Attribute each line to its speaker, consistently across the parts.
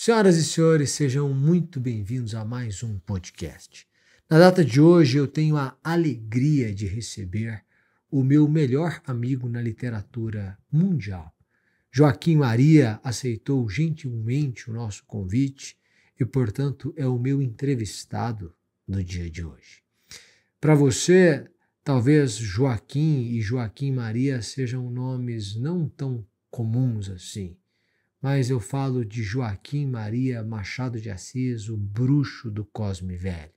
Speaker 1: Senhoras e senhores, sejam muito bem-vindos a mais um podcast. Na data de hoje, eu tenho a alegria de receber o meu melhor amigo na literatura mundial. Joaquim Maria aceitou gentilmente o nosso convite e, portanto, é o meu entrevistado do dia de hoje. Para você, talvez Joaquim e Joaquim Maria sejam nomes não tão comuns assim. Mas eu falo de Joaquim Maria Machado de Assis, o bruxo do Cosme Velho.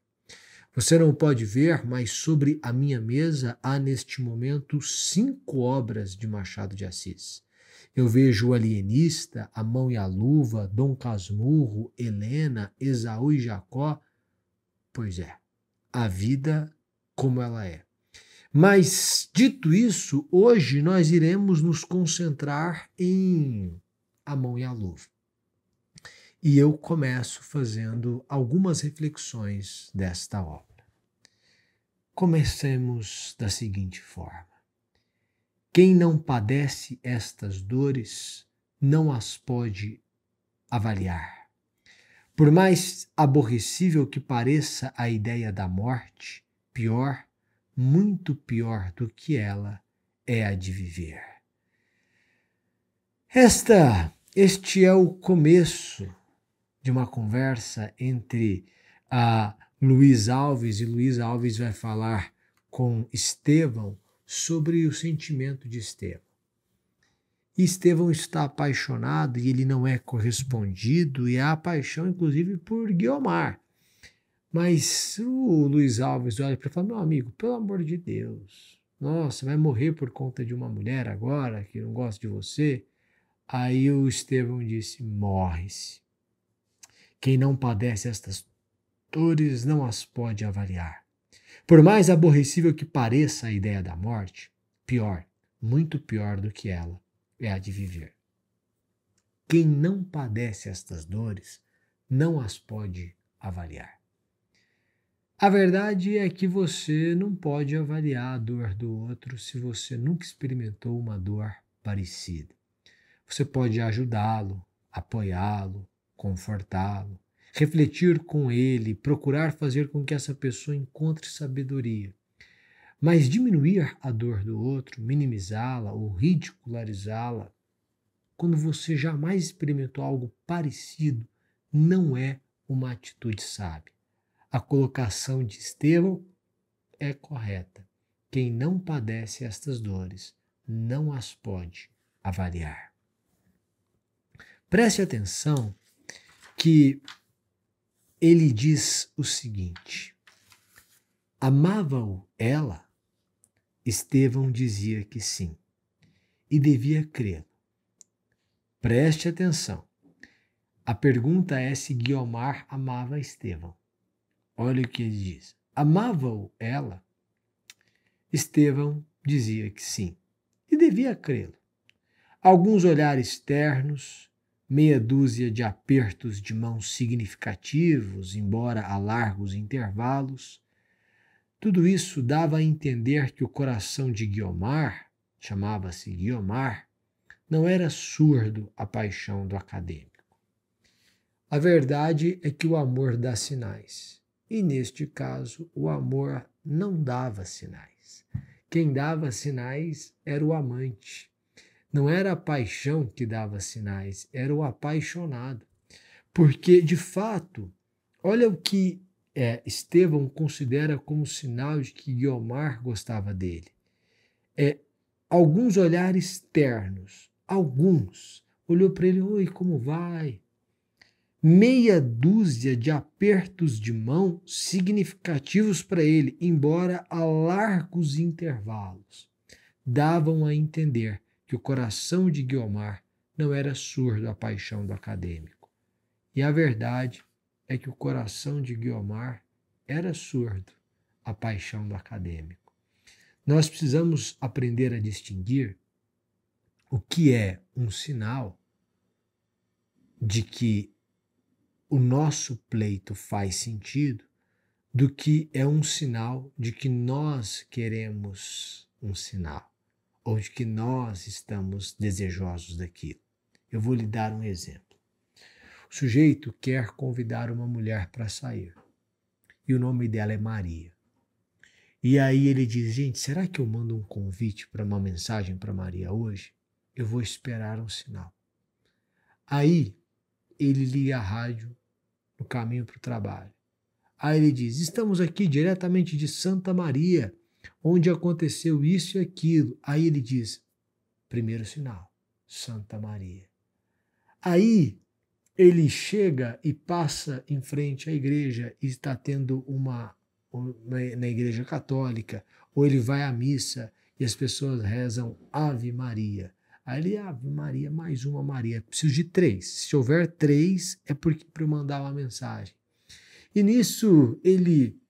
Speaker 1: Você não pode ver, mas sobre a minha mesa há neste momento 5 obras de Machado de Assis. Eu vejo o Alienista, A Mão e a Luva, Dom Casmurro, Helena, Esaú e Jacó. Pois é, a vida como ela é. Mas, dito isso, hoje nós iremos nos concentrar em A Mão e a Luva. E eu começo fazendo algumas reflexões desta obra. Comecemos da seguinte forma. Quem não padece estas dores não as pode avaliar. Por mais aborrecível que pareça a ideia da morte, pior, muito pior do que ela é a de viver. Este é o começo de uma conversa entre a Luiz Alves, e Luiz Alves vai falar com Estevão sobre o sentimento de Estevão. E Estevão está apaixonado e ele não é correspondido, e há paixão inclusive por Guiomar. Mas o Luiz Alves olha para ele e fala: meu amigo, pelo amor de Deus, nossa, vai morrer por conta de uma mulher agora que não gosta de você? Aí o Estevão disse: morre-se. Quem não padece estas dores não as pode avaliar. Por mais aborrecível que pareça a ideia da morte, pior, muito pior do que ela, é a de viver. Quem não padece estas dores não as pode avaliar. A verdade é que você não pode avaliar a dor do outro se você nunca experimentou uma dor parecida. Você pode ajudá-lo, apoiá-lo, confortá-lo, refletir com ele, procurar fazer com que essa pessoa encontre sabedoria. Mas diminuir a dor do outro, minimizá-la ou ridicularizá-la, quando você jamais experimentou algo parecido, não é uma atitude sábia. A colocação de Estevão é correta. Quem não padece estas dores não as pode avaliar. Preste atenção que ele diz o seguinte: amava-o ela? Estevão dizia que sim, e devia crê-lo. Preste atenção. A pergunta é se Guiomar amava Estevão. Olha o que ele diz. Amava-o ela? Estevão dizia que sim, e devia crê-lo. Alguns olhares ternos, meia dúzia de apertos de mão significativos, embora a largos intervalos, tudo isso dava a entender que o coração de Guiomar, chamava-se Guiomar, não era surdo à paixão do acadêmico. A verdade é que o amor dá sinais, e neste caso o amor não dava sinais. Quem dava sinais era o amante. Não era a paixão que dava sinais, era o apaixonado. Porque, de fato, olha o que Estevão considera como sinal de que Guiomar gostava dele. Alguns olhares ternos, alguns. Olhou para ele: oi, como vai? Meia dúzia de apertos de mão significativos para ele, embora a largos intervalos, davam a entender que o coração de Guiomar não era surdo à paixão do acadêmico. E a verdade é que o coração de Guiomar era surdo à paixão do acadêmico. Nós precisamos aprender a distinguir o que é um sinal de que o nosso pleito faz sentido do que é um sinal de que nós queremos um sinal, ou de que nós estamos desejosos daquilo. Eu vou lhe dar um exemplo. O sujeito quer convidar uma mulher para sair. E o nome dela é Maria. E aí ele diz, gente, será que eu mando um convite para uma mensagem para Maria hoje? Eu vou esperar um sinal. Aí ele liga a rádio no caminho para o trabalho. Aí ele diz, estamos aqui diretamente de Santa Maria, onde aconteceu isso e aquilo. Aí ele diz, primeiro sinal, Santa Maria. Aí ele chega e passa em frente à igreja e está tendo na igreja católica, ou ele vai à missa e as pessoas rezam Ave Maria. Aí ele, Ave Maria, mais uma Maria. Preciso de 3. Se houver 3, é porque para eu mandar uma mensagem. E nisso ele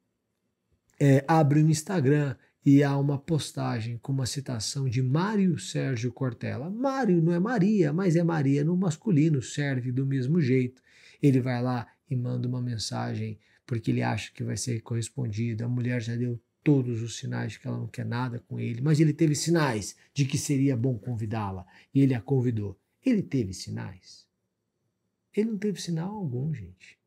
Speaker 1: abre o Instagram e há uma postagem com uma citação de Mário Sérgio Cortella. Mário não é Maria, mas é Maria no masculino, serve do mesmo jeito. Ele vai lá e manda uma mensagem porque ele acha que vai ser correspondido. A mulher já deu todos os sinais de que ela não quer nada com ele, mas ele teve sinais de que seria bom convidá-la e ele a convidou. Ele teve sinais? Ele não teve sinal algum, gente.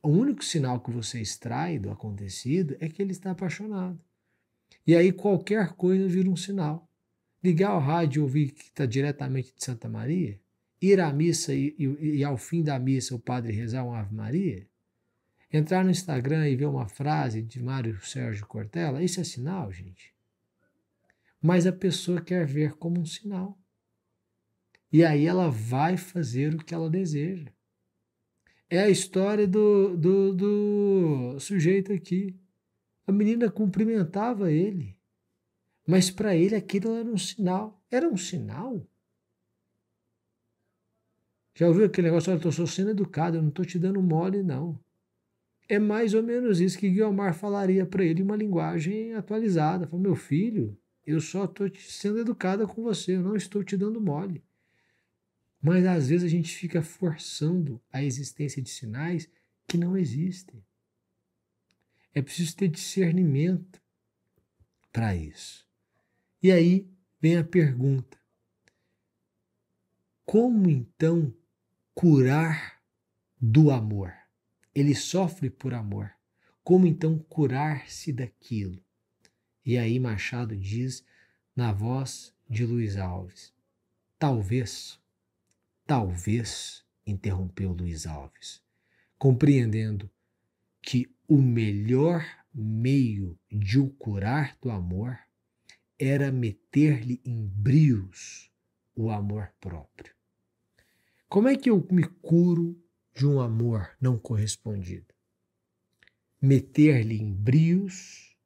Speaker 1: O único sinal que você extrai do acontecido é que ele está apaixonado. E aí qualquer coisa vira um sinal. Ligar ao rádio e ouvir que está diretamente de Santa Maria, ir à missa e ao fim da missa o padre rezar uma Ave Maria, entrar no Instagram e ver uma frase de Mário Sérgio Cortella, isso é sinal, gente. Mas a pessoa quer ver como um sinal. E aí ela vai fazer o que ela deseja. É a história do sujeito aqui. A menina cumprimentava ele, mas para ele aquilo era um sinal. Era um sinal? Já ouviu aquele negócio? Olha, eu estou sendo educado, eu não estou te dando mole, não. É mais ou menos isso que Guiomar falaria para ele em uma linguagem atualizada. Fala, meu filho, eu só estou sendo educada com você, eu não estou te dando mole. Mas às vezes a gente fica forçando a existência de sinais que não existem. É preciso ter discernimento para isso. E aí vem a pergunta: como então curar do amor? Ele sofre por amor. Como então curar-se daquilo? E aí Machado diz na voz de Luiz Alves: talvez, interrompeu Luiz Alves, compreendendo que o melhor meio de o curar do amor era meter-lhe em brios o amor próprio. Como é que eu me curo de um amor não correspondido? Meter-lhe em brios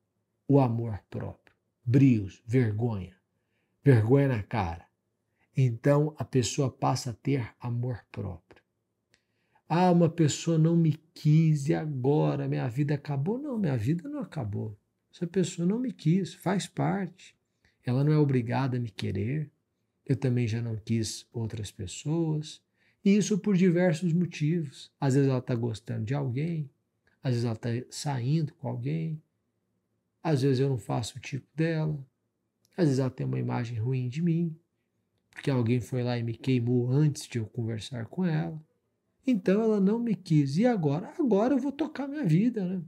Speaker 1: o amor próprio. Brios, vergonha. Vergonha na cara. Então a pessoa passa a ter amor próprio. Ah, uma pessoa não me quis e agora minha vida acabou. Não, minha vida não acabou. Essa pessoa não me quis, faz parte. Ela não é obrigada a me querer. Eu também já não quis outras pessoas. E isso por diversos motivos. Às vezes ela está gostando de alguém, às vezes ela está saindo com alguém, às vezes eu não faço o tipo dela, às vezes ela tem uma imagem ruim de mim, porque alguém foi lá e me queimou antes de eu conversar com ela. Então ela não me quis. E agora? Agora eu vou tocar minha vida, né?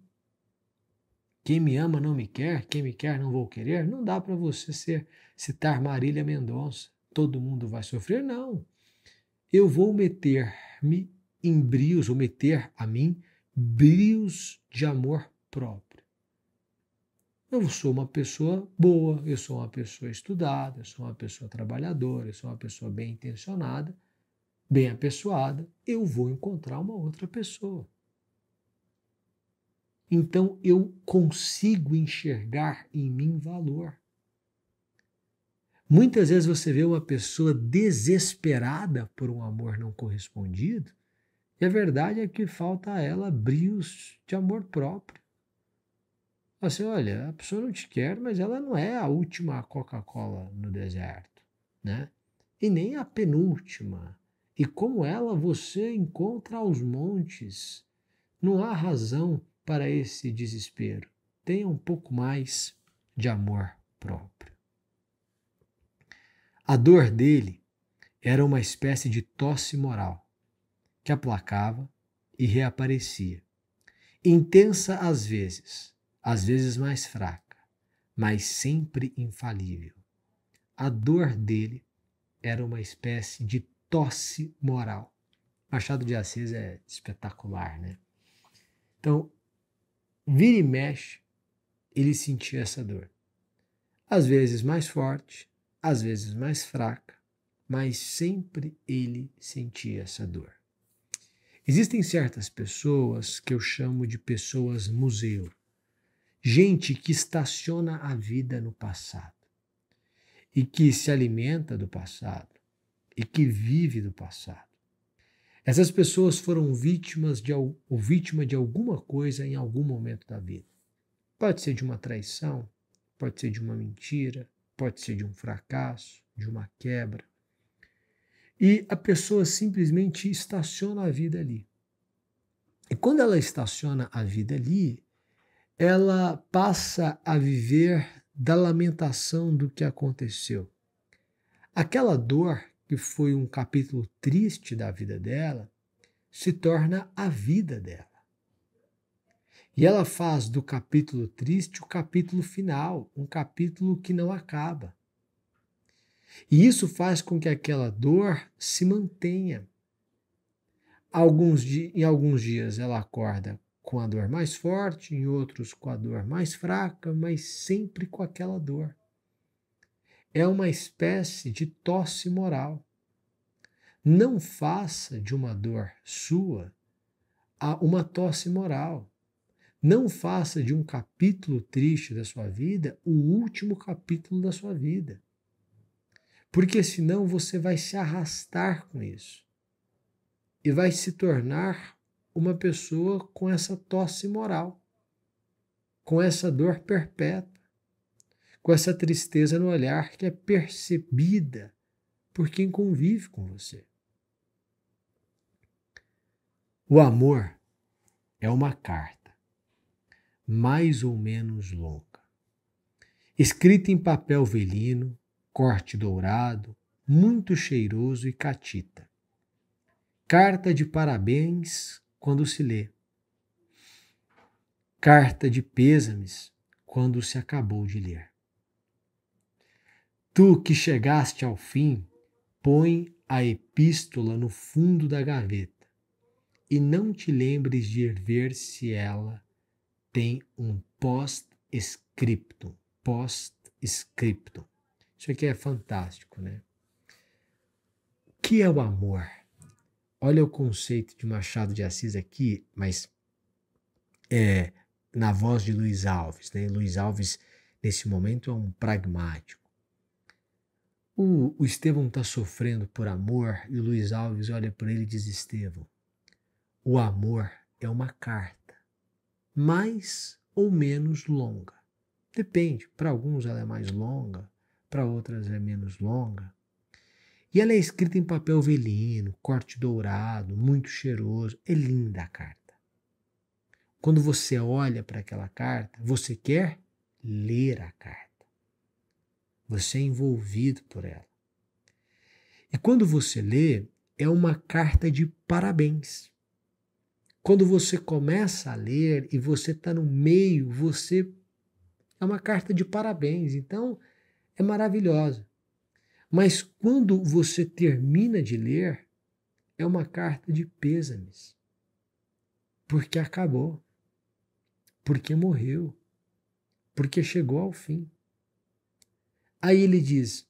Speaker 1: Quem me ama não me quer, quem me quer não vou querer. Não dá para você citar Marília Mendonça. Todo mundo vai sofrer, não. Eu vou meter-me em brios, ou meter a mim brios de amor próprio. Eu sou uma pessoa boa, eu sou uma pessoa estudada, eu sou uma pessoa trabalhadora, eu sou uma pessoa bem intencionada, bem apessoada, eu vou encontrar uma outra pessoa. Então eu consigo enxergar em mim valor. Muitas vezes você vê uma pessoa desesperada por um amor não correspondido, e a verdade é que falta a ela brios de amor próprio. Assim, olha, a pessoa não te quer, mas ela não é a última Coca-Cola no deserto, né? E nem a penúltima. E como ela, você encontra aos montes. Não há razão para esse desespero. Tenha um pouco mais de amor próprio. A dor dele era uma espécie de tosse moral. que aplacava e reaparecia. Intensa às vezes mais fraca, mas sempre infalível. A dor dele era uma espécie de tosse moral. Machado de Assis é espetacular, né? Então, vira e mexe, ele sentia essa dor. Às vezes mais forte, às vezes mais fraca, mas sempre ele sentia essa dor. Existem certas pessoas que eu chamo de pessoas museu. Gente que estaciona a vida no passado e que se alimenta do passado e que vive do passado. Essas pessoas foram vítima de alguma coisa em algum momento da vida. Pode ser de uma traição, pode ser de uma mentira, pode ser de um fracasso, de uma quebra. E a pessoa simplesmente estaciona a vida ali. E quando ela estaciona a vida ali, ela passa a viver da lamentação do que aconteceu. Aquela dor, que foi um capítulo triste da vida dela, se torna a vida dela. E ela faz do capítulo triste o capítulo final, um capítulo que não acaba. E isso faz com que aquela dor se mantenha. Em alguns dias ela acorda com a dor mais forte, em outros com a dor mais fraca, mas sempre com aquela dor. É uma espécie de tosse moral. Não faça de uma dor sua uma tosse moral. Não faça de um capítulo triste da sua vida o último capítulo da sua vida. Porque senão você vai se arrastar com isso. E vai se tornar uma pessoa com essa tosse moral, com essa dor perpétua, com essa tristeza no olhar que é percebida por quem convive com você. O amor é uma carta, mais ou menos longa, escrita em papel velino, corte dourado, muito cheiroso e catita. Carta de parabéns quando se lê. Carta de pêsames quando se acabou de ler. Tu que chegaste ao fim, põe a epístola no fundo da gaveta e não te lembres de ir ver se ela tem um post-scriptum. Post-scriptum. Isso aqui é fantástico, né? O que é o amor? Olha o conceito de Machado de Assis aqui, mas na voz de Luiz Alves, né? Luiz Alves, nesse momento, é um pragmático. O Estevão está sofrendo por amor e o Luiz Alves olha para ele e diz: Estevão, o amor é uma carta, mais ou menos longa. Depende, para alguns ela é mais longa, para outras é menos longa. E ela é escrita em papel velino, corte dourado, muito cheiroso. É linda a carta. Quando você olha para aquela carta, você quer ler a carta. Você é envolvido por ela. E quando você lê, é uma carta de parabéns. Quando você começa a ler e você está no meio, é uma carta de parabéns. Então, é maravilhosa. Mas quando você termina de ler, é uma carta de pêsames. Porque acabou. Porque morreu. Porque chegou ao fim. Aí ele diz: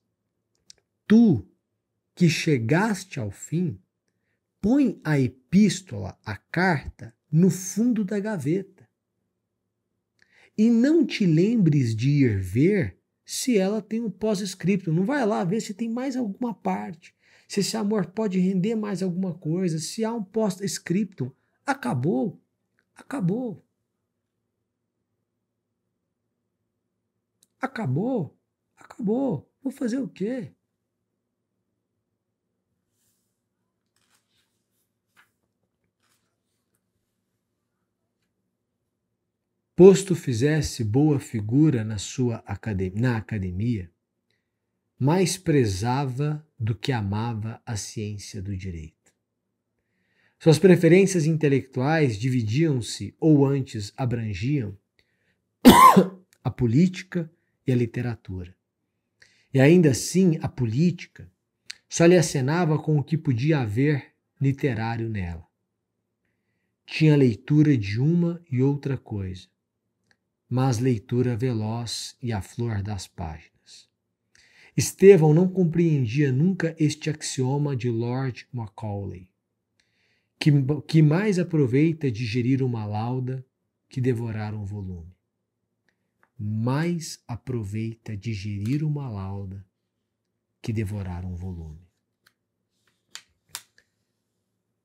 Speaker 1: tu que chegaste ao fim, põe a epístola, a carta, no fundo da gaveta. E não te lembres de ir ver se ela tem um pós-scriptum. Não vai lá ver se tem mais alguma parte, se esse amor pode render mais alguma coisa, se há um pós-scriptum. Acabou. Acabou. Acabou. Acabou. Vou fazer o quê? Posto fizesse boa figura na academia, mais prezava do que amava a ciência do direito. Suas preferências intelectuais dividiam-se, ou antes abrangiam, a política e a literatura. E ainda assim, a política só lhe acenava com o que podia haver literário nela. Tinha leitura de uma e outra coisa, mas leitura veloz e à flor das páginas. Estevão não compreendia nunca este axioma de Lord Macaulay, que mais aproveita digerir uma lauda que devorar um volume. Mais aproveita digerir uma lauda que devorar um volume.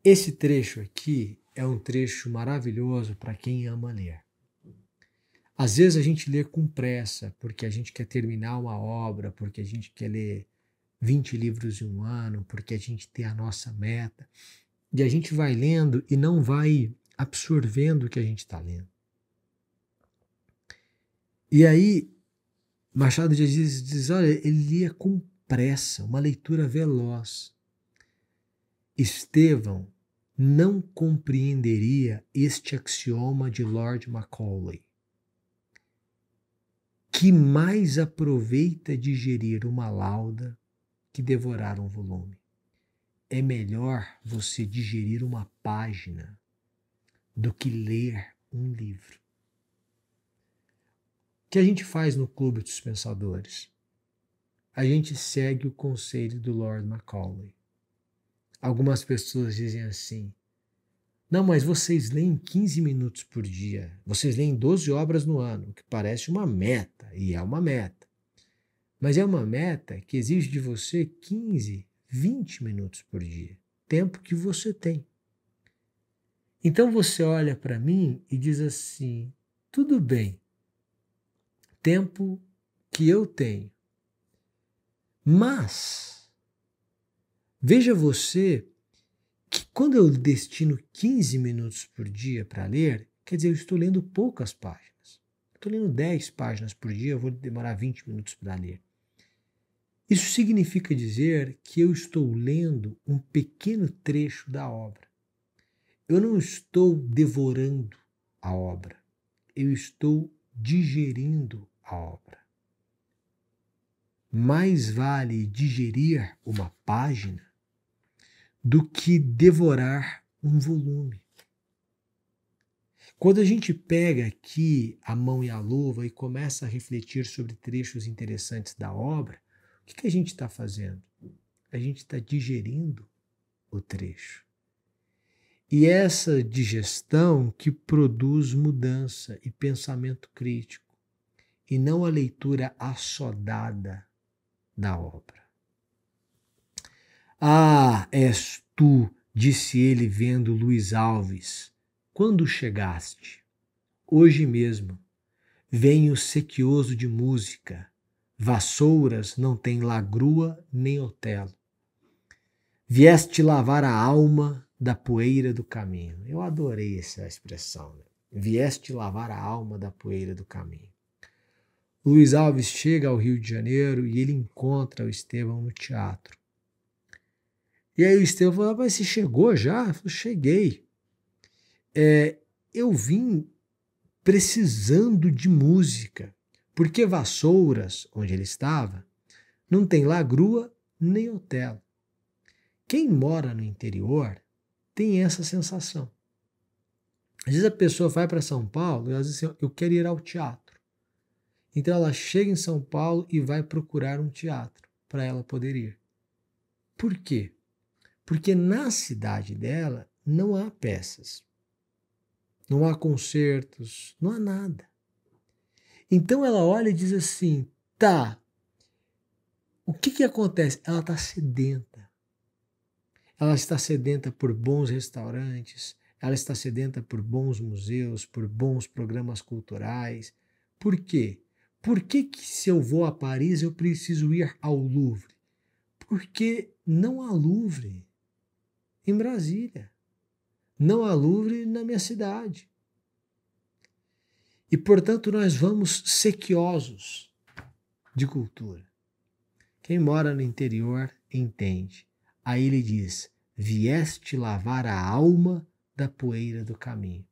Speaker 1: Esse trecho aqui é um trecho maravilhoso para quem ama ler. Às vezes a gente lê com pressa, porque a gente quer terminar uma obra, porque a gente quer ler 20 livros em um ano, porque a gente tem a nossa meta. E a gente vai lendo e não vai absorvendo o que a gente está lendo. E aí, Machado de Assis diz, olha, ele lia com pressa, uma leitura veloz. Estevão não compreenderia este axioma de Lord Macaulay, que mais aproveita digerir uma lauda que devorar um volume. É melhor você digerir uma página do que ler um livro. O que a gente faz no Clube dos Pensadores? A gente segue o conselho do Lord Macaulay. Algumas pessoas dizem assim, não, mas vocês leem 15 minutos por dia, vocês leem 12 obras no ano, o que parece uma meta, e é uma meta. Mas é uma meta que exige de você 15, 20 minutos por dia, tempo que você tem. Então você olha para mim e diz assim, tudo bem, tempo que eu tenho, mas veja você que quando eu destino 15 minutos por dia para ler, quer dizer, eu estou lendo poucas páginas. Estou lendo 10 páginas por dia, eu vou demorar 20 minutos para ler. Isso significa dizer que eu estou lendo um pequeno trecho da obra. Eu não estou devorando a obra, eu estou digerindo a obra. Mais vale digerir uma página do que devorar um volume. Quando a gente pega aqui a mão e a luva e começa a refletir sobre trechos interessantes da obra, o que a gente está fazendo? A gente está digerindo o trecho. E essa digestão que produz mudança e pensamento crítico, e não a leitura assodada da obra. Ah, és tu, disse ele vendo Luiz Alves, quando chegaste? Hoje mesmo. Venho sequioso de música, Vassouras não tem lagrua nem Otelo. Vieste lavar a alma da poeira do caminho. Eu adorei essa expressão, né? Vieste lavar a alma da poeira do caminho. Luiz Alves chega ao Rio de Janeiro e ele encontra o Estevão no teatro. E aí o Estevão falou, mas você chegou já? Eu falei, cheguei. Eu vim precisando de música, porque Vassouras, onde ele estava, não tem lagrua nem Otelo. Quem mora no interior tem essa sensação. Às vezes a pessoa vai para São Paulo e ela diz assim, eu quero ir ao teatro. Então ela chega em São Paulo e vai procurar um teatro para ela poder ir. Por quê? Porque na cidade dela não há peças, não há concertos, não há nada. Então ela olha e diz assim, tá, o que acontece? Ela está sedenta. Ela está sedenta por bons restaurantes, ela está sedenta por bons museus, por bons programas culturais. Por quê? Por que se eu vou a Paris eu preciso ir ao Louvre? Porque não há Louvre em Brasília. Não há Louvre na minha cidade. E, portanto, nós vamos sequiosos de cultura. Quem mora no interior entende. Aí ele diz, vieste lavar a alma da poeira do caminho.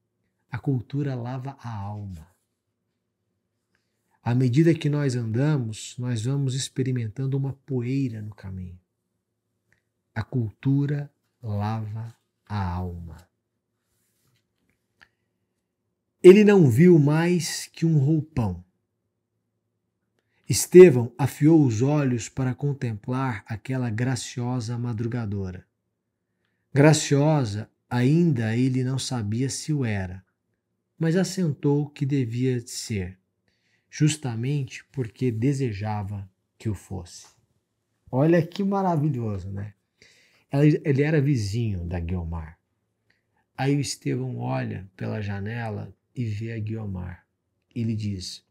Speaker 1: A cultura lava a alma. À medida que nós andamos, nós vamos experimentando uma poeira no caminho. A cultura lava a alma. Ele não viu mais que um roupão. Estevão afiou os olhos para contemplar aquela graciosa madrugadora. Graciosa ainda ele não sabia se o era, mas assentou que devia ser, justamente porque desejava que o fosse. Olha que maravilhoso, né? Ele era vizinho da Guiomar. Aí o Estevão olha pela janela e vê a Guiomar. Ele diz,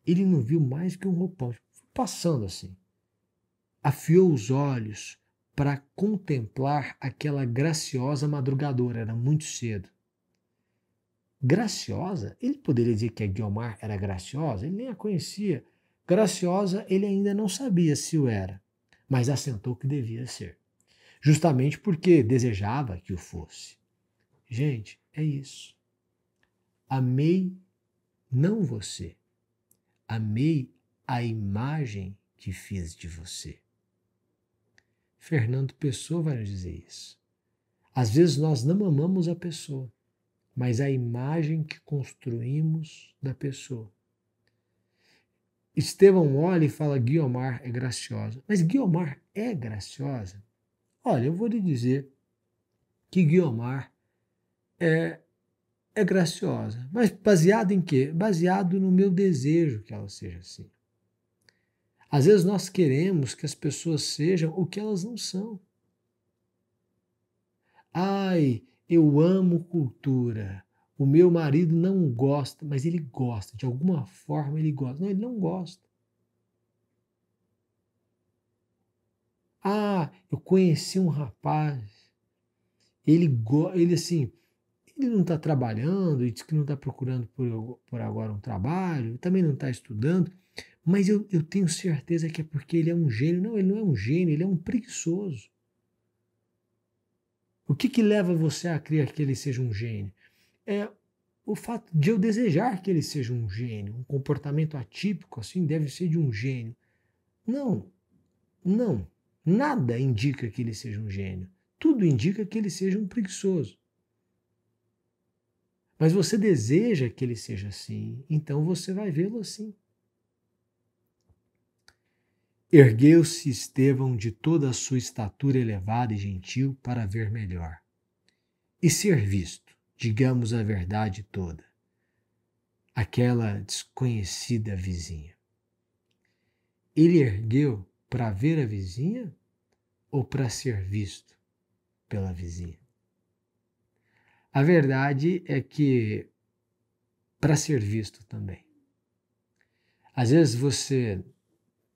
Speaker 1: ele não viu mais que um roupão, passando assim. Afiou os olhos para contemplar aquela graciosa madrugadora, era muito cedo. Graciosa? Ele poderia dizer que a Guiomar era graciosa? Ele nem a conhecia. Graciosa ele ainda não sabia se o era, mas assentou que devia ser. Justamente porque desejava que o fosse. Gente, é isso. Amei não você. Amei a imagem que fiz de você. Fernando Pessoa vai nos dizer isso. Às vezes nós não amamos a pessoa, mas a imagem que construímos da pessoa. Estevão olha e fala, Guiomar é graciosa. Mas Guiomar é graciosa? Olha, eu vou lhe dizer que Guiomar é graciosa. Mas baseado em quê? Baseado no meu desejo que ela seja assim. Às vezes nós queremos que as pessoas sejam o que elas não são. Ai, eu amo cultura. O meu marido não gosta, mas ele gosta, de alguma forma ele gosta. Não, ele não gosta. Ah, eu conheci um rapaz, ele assim, ele não está trabalhando, ele diz que não está procurando por agora um trabalho, também não está estudando, mas eu tenho certeza que é porque ele é um gênio. Não, ele não é um gênio, ele é um preguiçoso. O que leva você a crer que ele seja um gênio? É o fato de eu desejar que ele seja um gênio. Um comportamento atípico assim deve ser de um gênio. Não, não. Nada indica que ele seja um gênio. Tudo indica que ele seja um preguiçoso. Mas você deseja que ele seja assim, então você vai vê-lo assim. Ergueu-se Estevão de toda a sua estatura elevada e gentil para ver melhor. E ser visto, digamos a verdade toda, aquela desconhecida vizinha. Ele ergueu para ver a vizinha ou para ser visto pela vizinha? A verdade é que para ser visto também. Às vezes você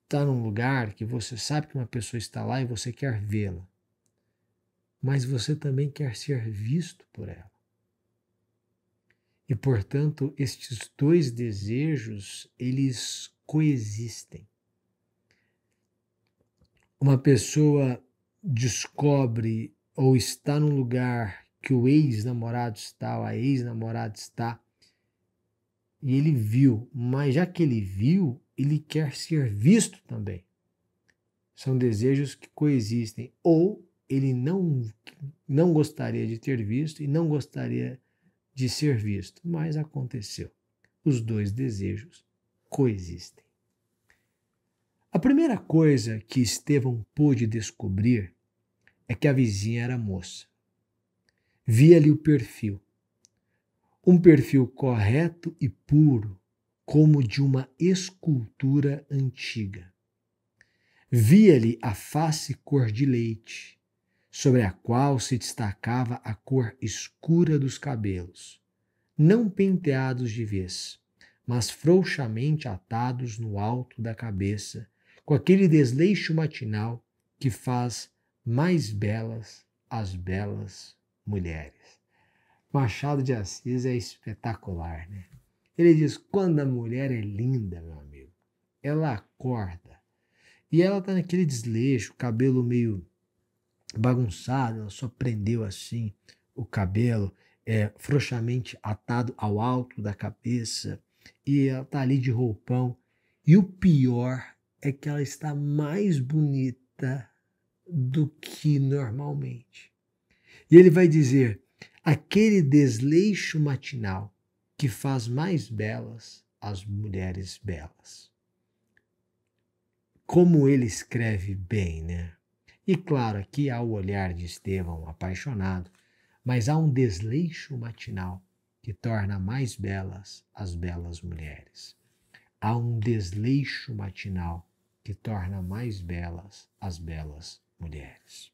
Speaker 1: está num lugar que você sabe que uma pessoa está lá e você quer vê-la, mas você também quer ser visto por ela. E, portanto, estes dois desejos, eles coexistem. Uma pessoa descobre ou está num lugar que o ex-namorado está, ou a ex-namorada está, e ele viu, mas já que ele viu, ele quer ser visto também. São desejos que coexistem. Ou ele não gostaria de ter visto e não gostaria de ser visto, mas aconteceu. Os dois desejos coexistem. A primeira coisa que Estevão pôde descobrir é que a vizinha era moça. Via-lhe o perfil. Um perfil correto e puro, como de uma escultura antiga. Via-lhe a face cor de leite, sobre a qual se destacava a cor escura dos cabelos, não penteados de vez, mas frouxamente atados no alto da cabeça, com aquele desleixo matinal que faz mais belas as belas mulheres. Machado de Assis é espetacular, né? Ele diz, quando a mulher é linda, meu amigo, ela acorda e ela tá naquele desleixo, cabelo meio bagunçado, ela só prendeu assim o cabelo frouxamente atado ao alto da cabeça e ela tá ali de roupão. E o pior é que ela está mais bonita do que normalmente. E ele vai dizer: aquele desleixo matinal que faz mais belas as mulheres belas. Como ele escreve bem, né? E claro, aqui há o olhar de Estevão apaixonado, mas há um desleixo matinal que torna mais belas as belas mulheres. Há um desleixo matinal que torna mais belas as belas mulheres.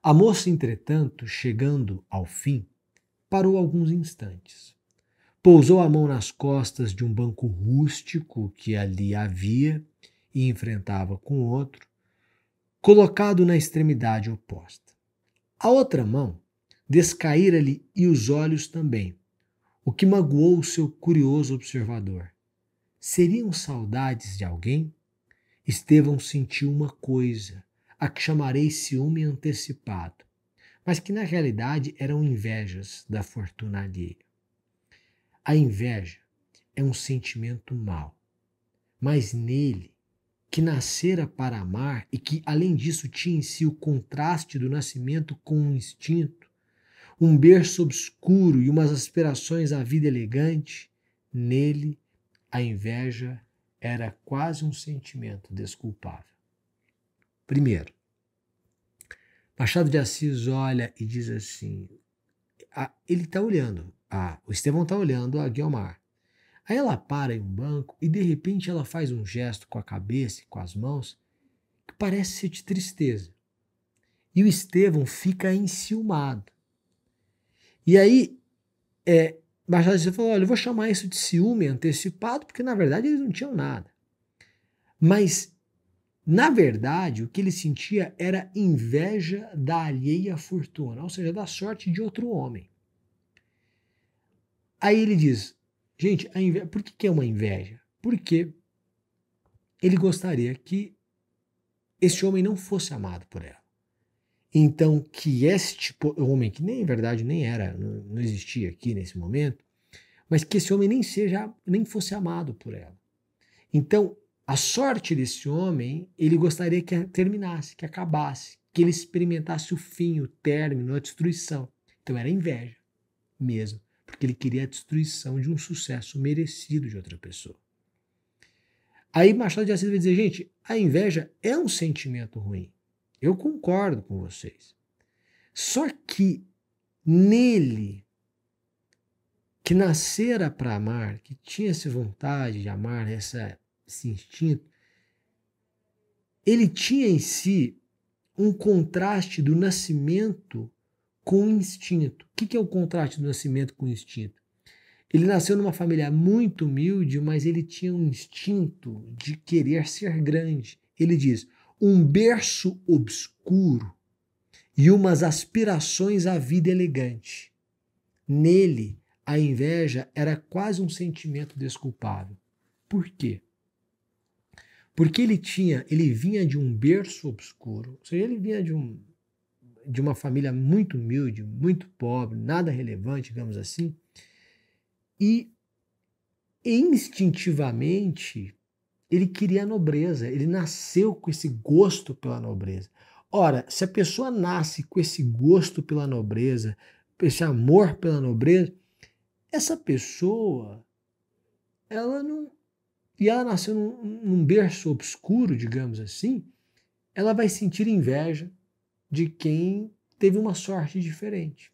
Speaker 1: A moça, entretanto, chegando ao fim, parou alguns instantes. Pousou a mão nas costas de um banco rústico que ali havia e enfrentava com outro, colocado na extremidade oposta. A outra mão descaíra-lhe e os olhos também, o que magoou o seu curioso observador. Seriam saudades de alguém? Estevão sentiu uma coisa, a que chamarei ciúme antecipado, mas que na realidade eram invejas da fortuna alheia. A inveja é um sentimento mau, mas nele, que nascera para amar e que, além disso, tinha em si o contraste do nascimento com um instinto, um berço obscuro e umas aspirações à vida elegante, nele a inveja era quase um sentimento desculpável. Primeiro, Machado de Assis olha e diz assim, ele está olhando, o Estevão está olhando a Guiomar. Aí ela para em um banco e de repente ela faz um gesto com a cabeça e com as mãos que parece ser de tristeza. E o Estevão fica enciumado. E aí, Machado de Assis falou, olha, eu vou chamar isso de ciúme antecipado, porque na verdade eles não tinham nada. Mas, na verdade, o que ele sentia era inveja da alheia fortuna, ou seja, da sorte de outro homem. Aí ele diz, gente, por que é uma inveja? Porque ele gostaria que esse homem não fosse amado por ela. Então, que este homem, que nem, em verdade, nem era, não existia aqui nesse momento, mas que esse homem nem fosse amado por ela. Então, a sorte desse homem, ele gostaria que terminasse, que acabasse, que ele experimentasse o fim, o término, a destruição. Então era inveja mesmo, porque ele queria a destruição de um sucesso merecido de outra pessoa. Aí Machado de Assis vai dizer, gente, a inveja é um sentimento ruim. Eu concordo com vocês. Só que nele, que nascera para amar, que tinha essa vontade de amar, esse instinto, ele tinha em si um contraste do nascimento com o instinto. O que é o contraste do nascimento com o instinto? Ele nasceu numa família muito humilde, mas ele tinha um instinto de querer ser grande. Ele diz, um berço obscuro e umas aspirações à vida elegante. Nele, a inveja era quase um sentimento desculpável. Por quê? Porque ele vinha de um berço obscuro, ou seja, ele vinha de uma família muito humilde, muito pobre, nada relevante, digamos assim, e instintivamente ele queria a nobreza, ele nasceu com esse gosto pela nobreza. Ora, se a pessoa nasce com esse gosto pela nobreza, esse amor pela nobreza, essa pessoa, ela não... E ela nasceu num berço obscuro, digamos assim, ela vai sentir inveja de quem teve uma sorte diferente.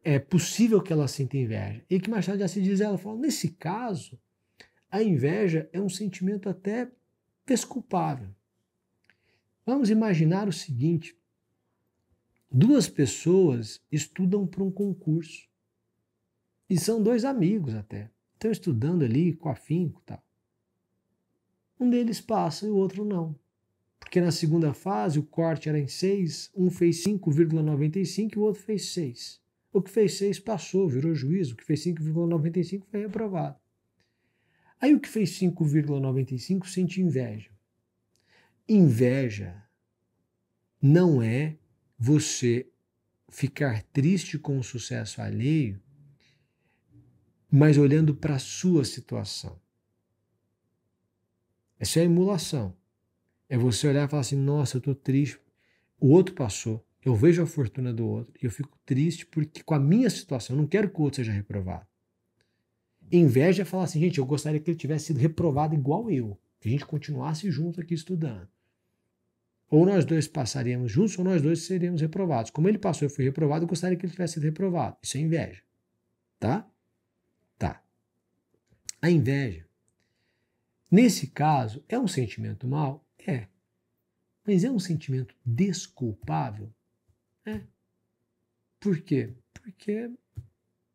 Speaker 1: É possível que ela sinta inveja. E que Machado de Assis diz, ela fala, nesse caso, a inveja é um sentimento até desculpável. Vamos imaginar o seguinte, duas pessoas estudam para um concurso e são dois amigos até. Estão estudando ali com afinco e tal. Um deles passa e o outro não. Porque na segunda fase o corte era em 6, um fez 5,95 e o outro fez 6. O que fez 6 passou, virou juízo, o que fez 5,95 foi reprovado. Aí o que fez 5,95 sente inveja. Inveja não é você ficar triste com o sucesso alheio, mas olhando para a sua situação. Essa é a emulação. É você olhar e falar assim, nossa, eu estou triste, o outro passou, eu vejo a fortuna do outro e eu fico triste porque com a minha situação, eu não quero que o outro seja reprovado. Inveja é falar assim, gente, eu gostaria que ele tivesse sido reprovado igual eu, que a gente continuasse junto aqui estudando. Ou nós dois passaríamos juntos, ou nós dois seríamos reprovados. Como ele passou e foi reprovado, eu gostaria que ele tivesse sido reprovado. Isso é inveja. Tá? Tá. A inveja, nesse caso, é um sentimento mau? É. Mas é um sentimento desculpável? É. Por quê? Porque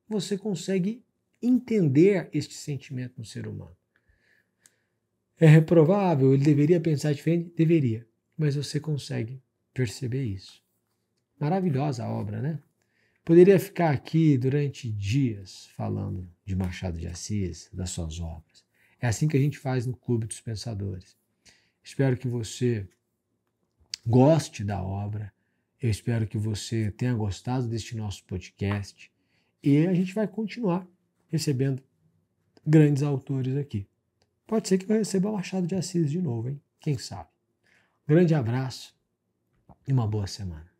Speaker 1: você consegue entender este sentimento no ser humano. É reprovável? Ele deveria pensar diferente? Deveria. Mas você consegue perceber isso. Maravilhosa a obra, né? Poderia ficar aqui durante dias falando de Machado de Assis, das suas obras. É assim que a gente faz no Clube dos Pensadores. Espero que você goste da obra. Eu espero que você tenha gostado deste nosso podcast. E a gente vai continuar recebendo grandes autores aqui. Pode ser que eu receba Machado de Assis de novo, hein? Quem sabe? Grande abraço e uma boa semana.